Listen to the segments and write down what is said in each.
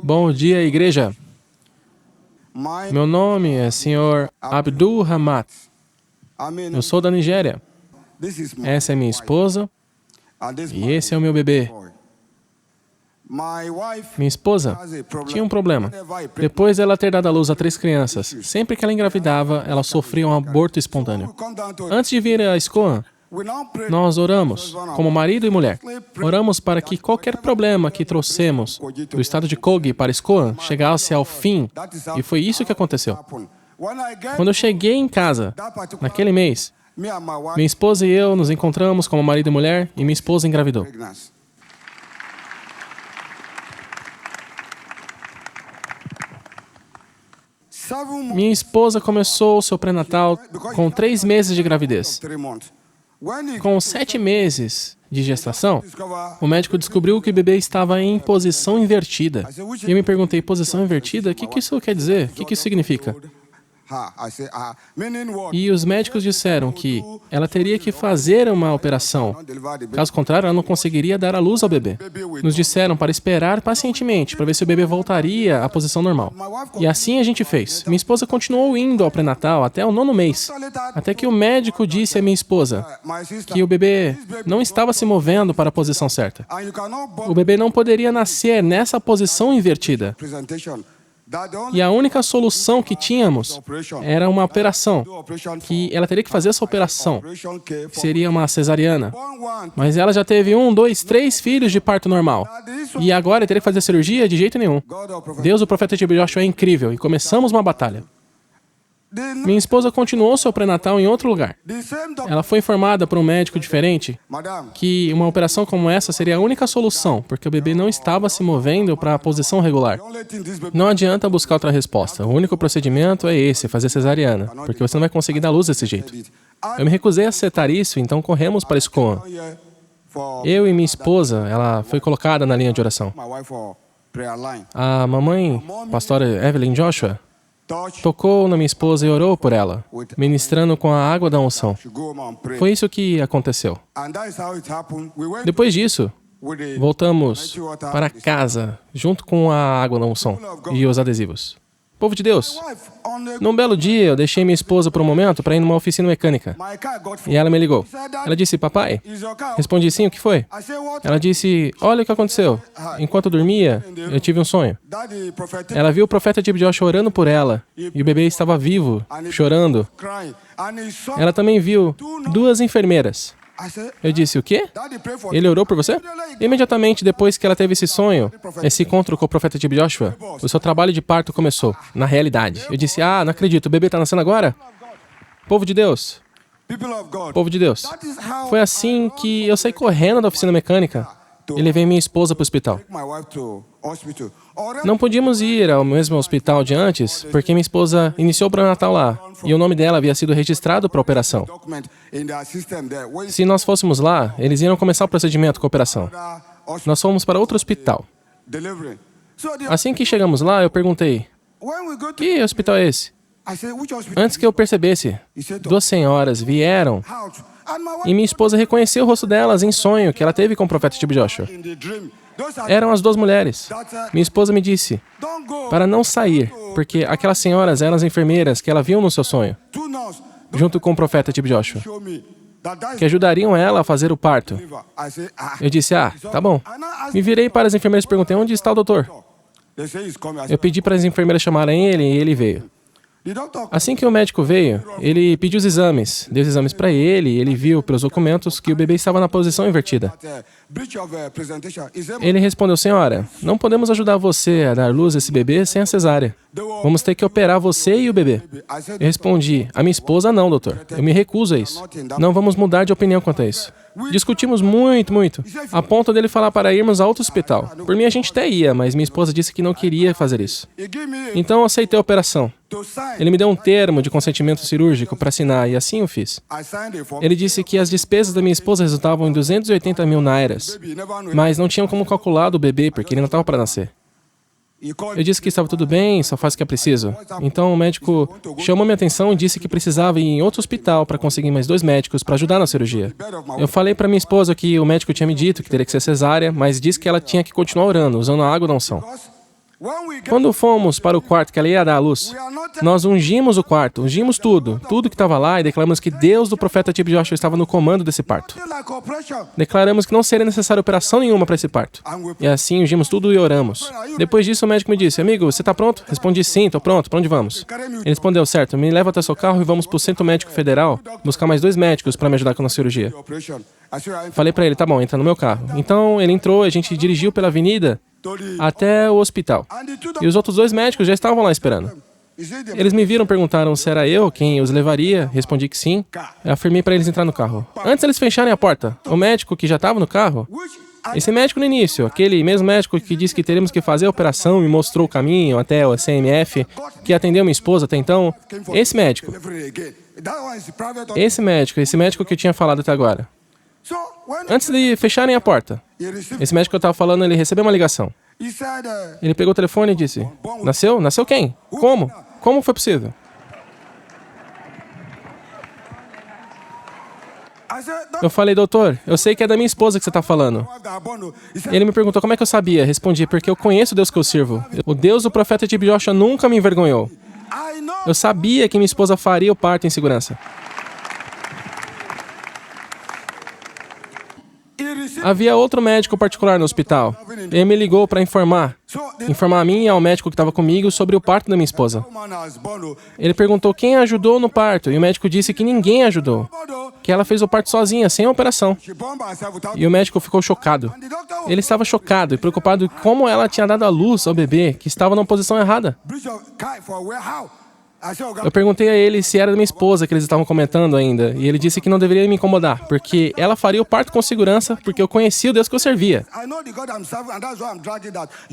Bom dia, igreja. Meu nome é Sr. Abdul Hamad. Eu sou da Nigéria. Essa é minha esposa e esse é o meu bebê. Minha esposa tinha um problema. Depois dela ter dado à luz a 3 crianças, sempre que ela engravidava, ela sofria um aborto espontâneo. Antes de vir a SCOAN, nós oramos, como marido e mulher. Oramos para que qualquer problema que trouxemos do estado de Kogi para SCOAN chegasse ao fim, e foi isso que aconteceu. Quando eu cheguei em casa, naquele mês, minha esposa e eu nos encontramos como marido e mulher, e minha esposa engravidou. Minha esposa começou o seu pré-natal com 3 meses de gravidez. Com 7 meses de gestação, o médico descobriu que o bebê estava em posição invertida. E eu me perguntei, posição invertida? O que isso quer dizer? O que isso significa? E os médicos disseram que ela teria que fazer uma operação. Caso contrário, ela não conseguiria dar à luz ao bebê. Nos disseram para esperar pacientemente, para ver se o bebê voltaria à posição normal. E assim a gente fez. Minha esposa continuou indo ao pré-natal até o 9º mês. Até que o médico disse à minha esposa que o bebê não estava se movendo para a posição certa. O bebê não poderia nascer nessa posição invertida. E a única solução que tínhamos era uma operação, que ela teria que fazer essa operação, que seria uma cesariana. Mas ela já teve 1, 2, 3 filhos de parto normal. E agora teria que fazer cirurgia? De jeito nenhum. Deus, o profeta T.B. Joshua, é incrível, e começamos uma batalha. Minha esposa continuou seu pré-natal em outro lugar. Ela foi informada por um médico diferente que uma operação como essa seria a única solução, porque o bebê não estava se movendo para a posição regular. Não adianta buscar outra resposta. O único procedimento é esse, fazer cesariana, porque você não vai conseguir dar luz desse jeito. Eu me recusei a aceitar isso, então corremos para SCOAN. Eu e minha esposa, ela foi colocada na linha de oração. A mamãe, pastora Evelyn Joshua, tocou na minha esposa e orou por ela, ministrando com a água da unção. Foi isso que aconteceu. Depois disso, voltamos para casa, junto com a água da unção e os adesivos. Povo de Deus, num belo dia, eu deixei minha esposa por um momento para ir numa oficina mecânica. E ela me ligou. Ela disse, papai? Respondi, sim, o que foi? Ela disse, olha o que aconteceu. Enquanto eu dormia, eu tive um sonho. Ela viu o profeta T.B. Joshua orando por ela, e o bebê estava vivo, chorando. Ela também viu 2 enfermeiras. Eu disse, o quê? Ele orou por você? Imediatamente depois que ela teve esse sonho, esse encontro com o profeta T.B. Joshua, o seu trabalho de parto começou, na realidade. Eu disse, não acredito, o bebê está nascendo agora? Povo de Deus. Povo de Deus. Foi assim que eu saí correndo da oficina mecânica e levei minha esposa para o hospital. Não podíamos ir ao mesmo hospital de antes, porque minha esposa iniciou o pré-natal lá, e o nome dela havia sido registrado para a operação. Se nós fôssemos lá, eles iriam começar o procedimento com a operação. Nós fomos para outro hospital. Assim que chegamos lá, eu perguntei, que hospital é esse? Antes que eu percebesse, 2 senhoras vieram e minha esposa reconheceu o rosto delas em sonho que ela teve com o profeta T.B. Joshua. Eram as 2 mulheres. Minha esposa me disse para não sair, porque aquelas senhoras eram as enfermeiras que ela viu no seu sonho, junto com o profeta T.B. Joshua, que ajudariam ela a fazer o parto. Eu disse, tá bom. Me virei para as enfermeiras e perguntei, onde está o doutor? Eu pedi para as enfermeiras chamarem ele e ele veio. Assim que o médico veio, ele pediu os exames, deu os exames para ele e ele viu pelos documentos que o bebê estava na posição invertida. Ele respondeu, senhora, não podemos ajudar você a dar luz a esse bebê sem a cesárea. Vamos ter que operar você e o bebê. Eu respondi, a minha esposa não, doutor. Eu me recuso a isso. Não vamos mudar de opinião quanto a isso. Discutimos muito, a ponto dele falar para irmos a outro hospital. Por mim a gente até ia, mas minha esposa disse que não queria fazer isso. Então eu aceitei a operação. Ele me deu um termo de consentimento cirúrgico para assinar e assim eu fiz. Ele disse que as despesas da minha esposa resultavam em 280 mil nairas, mas não tinham como calcular do bebê porque ele não estava para nascer. Eu disse que estava tudo bem, só faz o que é preciso. Então o médico chamou minha atenção e disse que precisava ir em outro hospital para conseguir mais 2 médicos para ajudar na cirurgia. Eu falei para minha esposa que o médico tinha me dito que teria que ser cesárea, mas disse que ela tinha que continuar orando, usando a água da unção. Quando fomos para o quarto que ela ia dar à luz, nós ungimos o quarto, ungimos tudo que estava lá, e declaramos que Deus do profeta T.B. Joshua estava no comando desse parto. Declaramos que não seria necessária operação nenhuma para esse parto. E assim ungimos tudo e oramos. Depois disso, o médico me disse: amigo, você está pronto? Respondi: sim, estou pronto. Para onde vamos? Ele respondeu: certo, me leva até seu carro e vamos para o Centro Médico Federal buscar mais 2 médicos para me ajudar com a cirurgia. Falei para ele: tá bom, entra no meu carro. Então ele entrou, a gente dirigiu pela avenida até o hospital. E os outros 2 médicos já estavam lá esperando. Eles me viram, perguntaram se era eu quem os levaria. Respondi que sim. Eu afirmei para eles entrar no carro. Antes eles fecharem a porta, o médico que já estava no carro, esse médico no início, aquele mesmo médico que disse que teríamos que fazer a operação e mostrou o caminho até o CMF, que atendeu minha esposa até então, esse médico que eu tinha falado até agora. Antes de fecharem a porta, esse médico que eu estava falando, ele recebeu uma ligação. Ele pegou o telefone e disse: nasceu? Nasceu quem? Como? Como foi possível? Eu falei: doutor, eu sei que é da minha esposa que você está falando. Ele me perguntou como é que eu sabia. Respondi: porque eu conheço o Deus que eu sirvo. O Deus do profeta T.B. Joshua nunca me envergonhou. Eu sabia que minha esposa faria o parto em segurança. Havia outro médico particular no hospital. Ele me ligou para informar a mim e ao médico que estava comigo sobre o parto da minha esposa. Ele perguntou quem ajudou no parto, e o médico disse que ninguém ajudou, que ela fez o parto sozinha, sem a operação. E o médico ficou chocado. Ele estava chocado e preocupado com como ela tinha dado à luz ao bebê, que estava na posição errada. Eu perguntei a ele se era da minha esposa que eles estavam comentando ainda, e ele disse que não deveria me incomodar, porque ela faria o parto com segurança, porque eu conhecia o Deus que eu servia.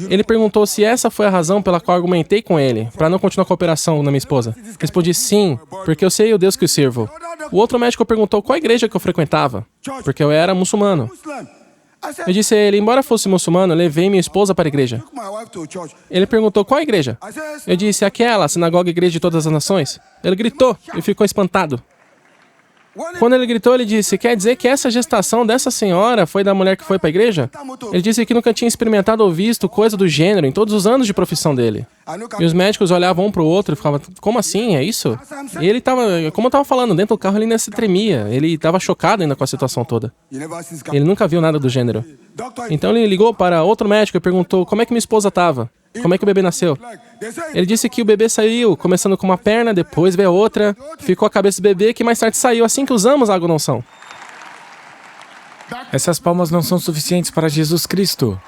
Ele perguntou se essa foi a razão pela qual argumentei com ele, para não continuar com a operação na minha esposa. Respondi: sim, porque eu sei o Deus que eu sirvo. O outro médico perguntou qual igreja que eu frequentava, porque eu era muçulmano. Eu disse a ele: embora fosse muçulmano, levei minha esposa para a igreja. Ele perguntou: qual igreja? Eu disse: aquela, a sinagoga Igreja de Todas as Nações. Ele gritou e ficou espantado. Quando ele gritou, ele disse: quer dizer que essa gestação dessa senhora foi da mulher que foi para a igreja? Ele disse que nunca tinha experimentado ou visto coisa do gênero em todos os anos de profissão dele. E os médicos olhavam um para o outro e ficavam: como assim? É isso? E ele estava, como eu estava falando, dentro do carro ele ainda se tremia. Ele estava chocado ainda com a situação toda. Ele nunca viu nada do gênero. Então ele ligou para outro médico e perguntou como é que minha esposa estava. Como é que o bebê nasceu? Ele disse que o bebê saiu, começando com uma perna, depois veio a outra, ficou a cabeça do bebê, que mais tarde saiu assim que usamos a água da unção. Essas palmas não são suficientes para Jesus Cristo.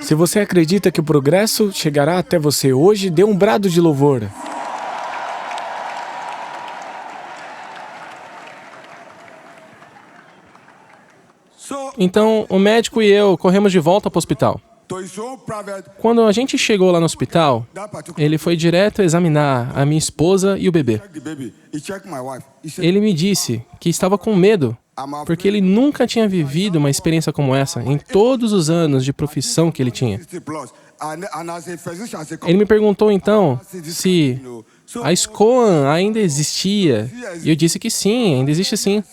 Se você acredita que o progresso chegará até você hoje, dê um brado de louvor. Então, o médico e eu corremos de volta para o hospital. Quando a gente chegou lá no hospital, ele foi direto examinar a minha esposa e o bebê. Ele me disse que estava com medo, porque ele nunca tinha vivido uma experiência como essa em todos os anos de profissão que ele tinha. Ele me perguntou então se a SCOAN ainda existia, e eu disse que sim, ainda existe sim.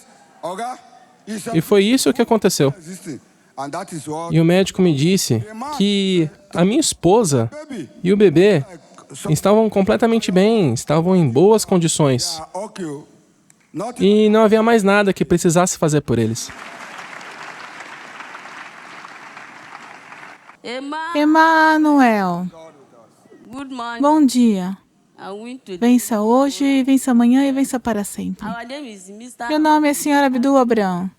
E foi isso que aconteceu. E o médico me disse que a minha esposa e o bebê estavam completamente bem, estavam em boas condições. E não havia mais nada que precisasse fazer por eles. Emanuel, bom dia. Vença hoje, vença amanhã e vença para sempre. Meu nome é Sr. Abdul Abrão.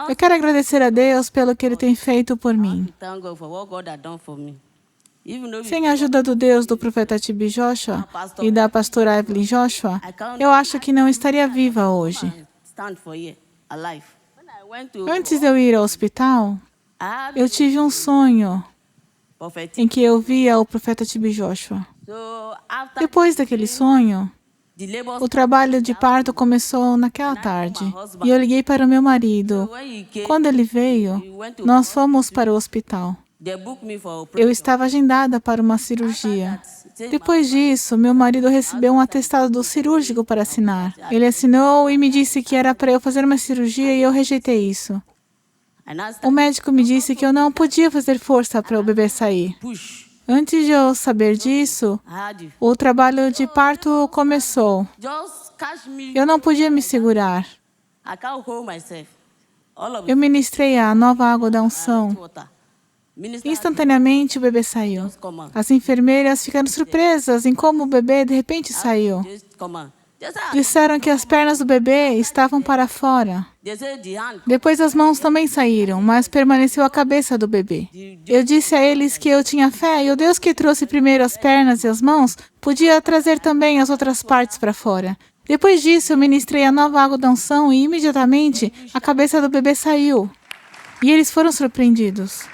Eu quero agradecer a Deus pelo que Ele tem feito por mim. Sem a ajuda do Deus do profeta T.B. Joshua e da pastora Evelyn Joshua, eu acho que não estaria viva hoje. Antes de eu ir ao hospital, eu tive um sonho em que eu via o profeta T.B. Joshua. Depois daquele sonho, o trabalho de parto começou naquela tarde e eu liguei para o meu marido. Quando ele veio, nós fomos para o hospital. Eu estava agendada para uma cirurgia. Depois disso, meu marido recebeu um atestado cirúrgico para assinar. Ele assinou e me disse que era para eu fazer uma cirurgia e eu rejeitei isso. O médico me disse que eu não podia fazer força para o bebê sair. Antes de eu saber disso, o trabalho de parto começou. Eu não podia me segurar. Eu ministrei a nova água da unção. Instantaneamente o bebê saiu. As enfermeiras ficaram surpresas em como o bebê de repente saiu. Disseram que as pernas do bebê estavam para fora. Depois as mãos também saíram, mas permaneceu a cabeça do bebê. Eu disse a eles que eu tinha fé e o Deus que trouxe primeiro as pernas e as mãos podia trazer também as outras partes para fora. Depois disso, eu ministrei a nova água da unção e imediatamente a cabeça do bebê saiu. E eles foram surpreendidos.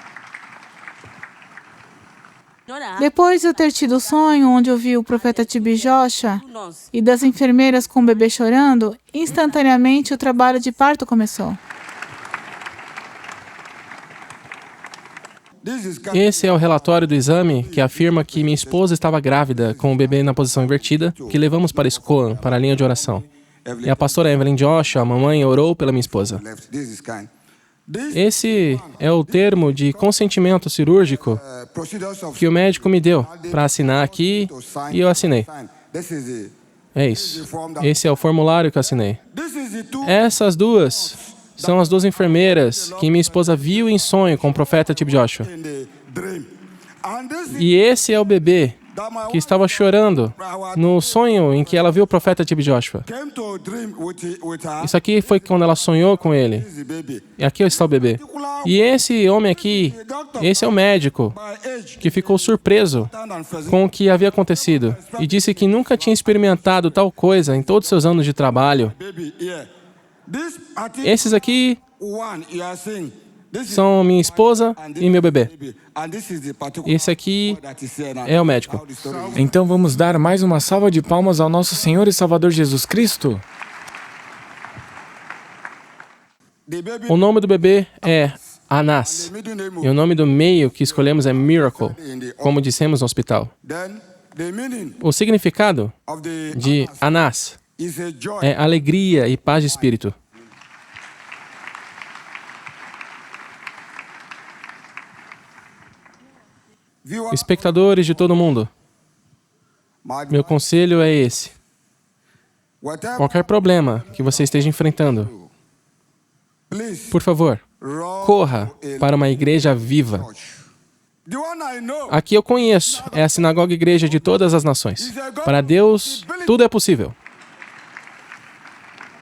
Depois de eu ter tido o sonho onde eu vi o profeta TB Joshua e das enfermeiras com o bebê chorando, instantaneamente o trabalho de parto começou. Esse é o relatório do exame que afirma que minha esposa estava grávida com o bebê na posição invertida, que levamos para Skoan, para a linha de oração. E a pastora Evelyn Joshua, a mamãe, orou pela minha esposa. Esse é o termo de consentimento cirúrgico que o médico me deu para assinar aqui e eu assinei. É isso. Esse é o formulário que eu assinei. Essas duas são as duas enfermeiras que minha esposa viu em sonho com o profeta TB Joshua. E esse é o bebê que estava chorando no sonho em que ela viu o profeta TB Joshua. Isso aqui foi quando ela sonhou com ele. E aqui está o bebê. E esse homem aqui, esse é o médico que ficou surpreso com o que havia acontecido e disse que nunca tinha experimentado tal coisa em todos os seus anos de trabalho. Esses aqui são minha esposa e meu bebê. Esse aqui é o médico. Então vamos dar mais uma salva de palmas ao nosso Senhor e Salvador Jesus Cristo? O nome do bebê é Anás. E o nome do meio que escolhemos é Miracle, como dissemos no hospital. O significado de Anás é alegria e paz de espírito. Espectadores de todo mundo, meu conselho é esse. Qualquer problema que você esteja enfrentando, por favor, corra para uma igreja viva. A que eu conheço é a Sinagoga Igreja de Todas as Nações. Para Deus, tudo é possível.